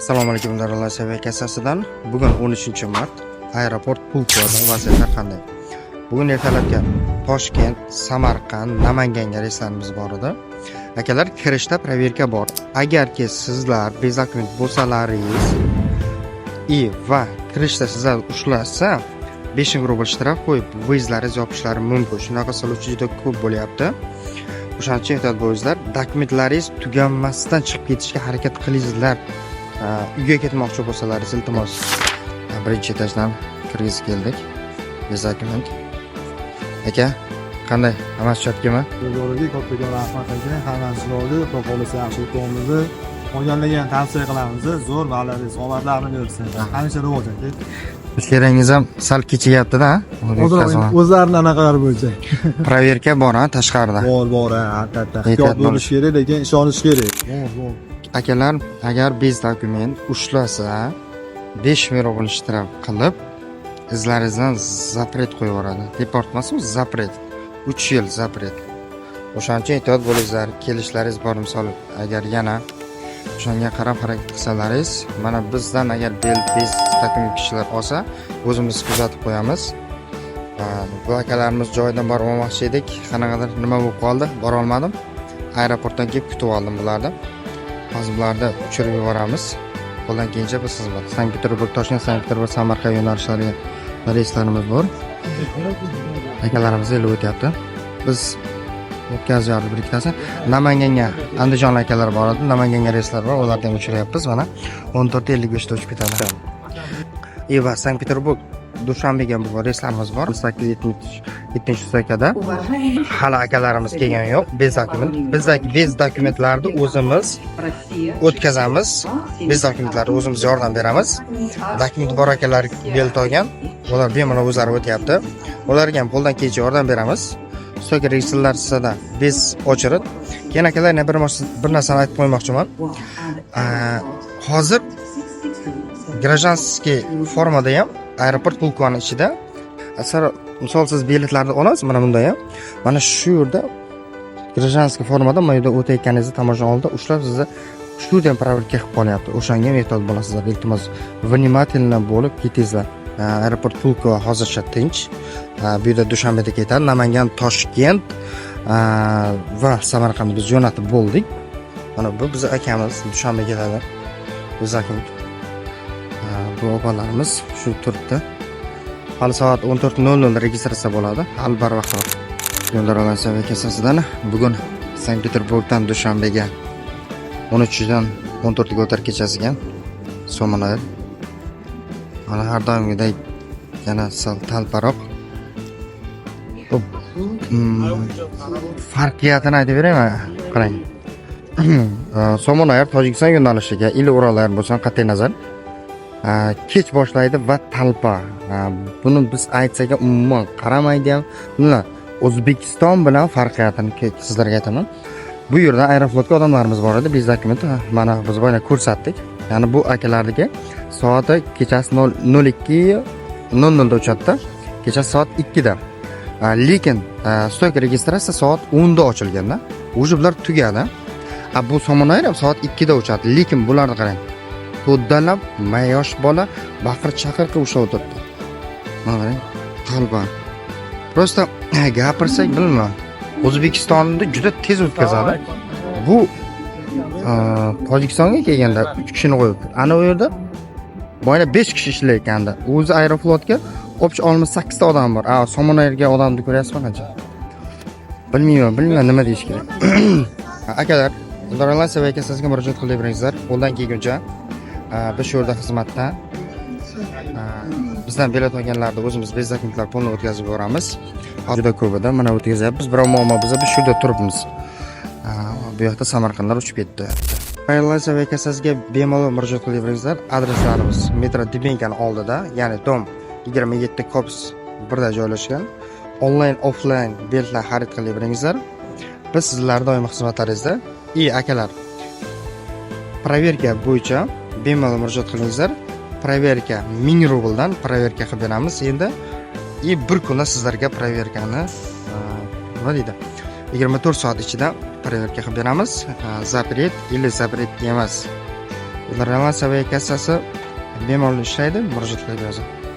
Assalomu alaykum daryolar kasasidan. Bugun 13-mart. Aeroport Pulko'da vaziyatlar qanday? Bugun ertalabki Toshkent, Samarqand, Namanganga reyslarimiz bor edi. Akalar, kirishda proverka bor. Agarki sizlar bezaklink bo'lsalaringiz va kirishda sizlar ushlasa 5 rubl shtraf qo'yib vizlaringiz yopishlari mumkin. Shunaqa qiluvchi juda ko'p bo'lyapti. O'shaning uchun ehtiyot bo'linglar. Dokumentlaringiz tuganmasdan chiqib ketishga harakat qilinglar. Uyga ketmoqchi bo'lsalaringiz iltimos birinchi etajdan kirgizib keldik. Dokument. Aka, qanday? Hammasi chotgimi? Yo'lga ko'pga rahmat aka. Hammasi joyida, qo'lisi yaxshi ko'mildi. Qolganlarga tavsiya qilamiz. Zo'r ba'larimiz omadlarini bersin. Hamisha rivoj aka. Ishlaringiz ham sal kechayapti-da. O'zlarini anaqalar bo'yicha. Proverka bor, tashqarida. Bor, albatta. Ehtiyot bo'lish kerak, lekin ishonish kerak. Bor. Akalar, agar bez dokument ushlasa 5 rubl shtraf qilib izlaringizdan zapret qo'yib yuboradi. Deport emas-ku, zapret. 3 yil zapret. O'shaning uchun ehtiyot bo'linglar. Kelishlaringiz bor misol, agar yana o'shanga qarab harakat qilsalaringiz, mana bizdan agar bez dokument kishilar olsa, o'zimiz kuzatib qo'yamiz. Bu akalarimiz joyidan borib olmoqchi edik. Qanaqadir nima bo'lib qoldi, bora olmadim. Aeroportdan kelib kutib oldim bularni. Hozir bularni uchirib yuboramiz. Qo'ldan kelgancha biz xizmat. Sankt-Peterburg, Toshkent, Sankt-Peterburg, Samarqand yo'nalishlariga reyslarimiz bor. Akalarimiz yo'l o'tyapti. Biz o'tkazyapmiz bir ikkitasi. Namanganga Andijon akalar bor edi. Namanganga reyslar bor. Ulardan uchiryapmiz mana. 14:55 da uchib ketadi. Va Sankt-Peterburg Dushanbega bu reyslarimiz bor. 8:70-da. Hali akalarimiz kelgani yo'q. Bez dokument. Bizdagi bez dokumentlarni o'zimiz o'tkazamiz. Bez dokumentlarni o'zimiz yordam beramiz. Dokument bor akalar belt olgan. Ular bemalol o'zlari o'tyapti. Ularga ham qo'ldan kelgancha yordam beramiz. So'ng reyslar sizda bez ochirib, keyin akalar yana bir narsani aytib qo'ymoqchiman. Hozir grajanskiy formada ham aeroport Pulko'ning ichida misol siz biletlarni olasiz mana bunda ham. Mana shu yerda grajanskiy formada mana yerda o'tayotganingizni tomosha oldi, ushlab sizni shu yerdan proverka qilib qolyapti. O'shanga ham ehtiyot bo'lasizlar. Iltimos, vнимательно bo'lib ketingizlar. Aeroport Pulko hozircha tinch. Bu yerda Dushanbeda ketadi. Namangan, Toshkent va Samarqandga biz jo'natib bo'ldik. Mana bu biz akamiz Dushanbega ketadi. Biz akamiz. Bu opalarimiz shu turibdi. Hali soat 14:00 da registratsiya bo'ladi. Hali barvaqtroq. Yo'llar kasasidan bugun Sankt-Peterburgdan Dushanbega 13dan 14ga o'tar kechasiga so'mlar. Mana har doimgidek yana sal talparoq. Farqiyatini aytib beraymi? Qarang. So'monayar Tojikiston yo'nalishiga, Orollar bo'lsa qat'iy nazar kech boshlaydi va talpa. Buni biz aytsak umuman qaramaydi ham. Bunlar O'zbekiston bilan farqiyatini sizlarga aytaman. Bu yerda Aeroflotga odamlarimiz bor edi, biz dokument mana biz boyna ko'rsatdik. Ya'ni bu akalarga soati kechasi 02:00 da uchadi. Kechasi soat 2 da. Lekin stock registratsiya soat 10 da ochilganda, o'sha bular tugadi. Bu Somonayar ham soat 2 da uchadi. Lekin bularni qarang. To'ddalab yosh bola baqir-chaqir qilib ushlab o'tiribdi. Mana qarang, qalban. Prosta gapirsak bilmayman. O'zbekistonda juda tez o'tkazadi. Bu Tojikistonga kelganda 3 kishini qo'yibdi. Ana u yerda boyna 5 kishi ishlayotganda, o'zi Aeroflotga opchi olma 8 ta odam bor. Somonayarga odamni ko'ryapsizmi qancha? Bilmayman nima deyish kerak. Akalar, Doralar seviyasiga sizga murojaat qilaverasizlar. Qo'ldan kelguncha biz shu yerda xizmatda bizdan bilet olganlarni o'zimiz bez dokumentlar pulni o'tkazib boramiz. Juda ko'p edi, mana o'tkazyapmiz. Biroq muammo biz shu yerda turibmiz. Bu yoqda Samarqandlar uchib ketdi. Doralar seviyasiga bemalol murojaat qilaverasizlar. Adreslarimiz metro Debenkaning oldida, ya'ni dom 27 Kops 1da joylashgan. Onlayn, offlayn beltlar xarid qilaverasizlar. Biz sizlarning doimiy xizmatlaringizda. Akalar, proverka bo'yicha bemalol murojaat qilingizlar. Proverka 1000 rubldan proverka qilib beramiz. Endi bir kunda sizlarga proverkani nima deydi? 24 soat ichida proverka qilib beramiz. Zapret или запрет emas. Relansoviya kassasi bemalol ishlaydi, murojaat qilib yozing.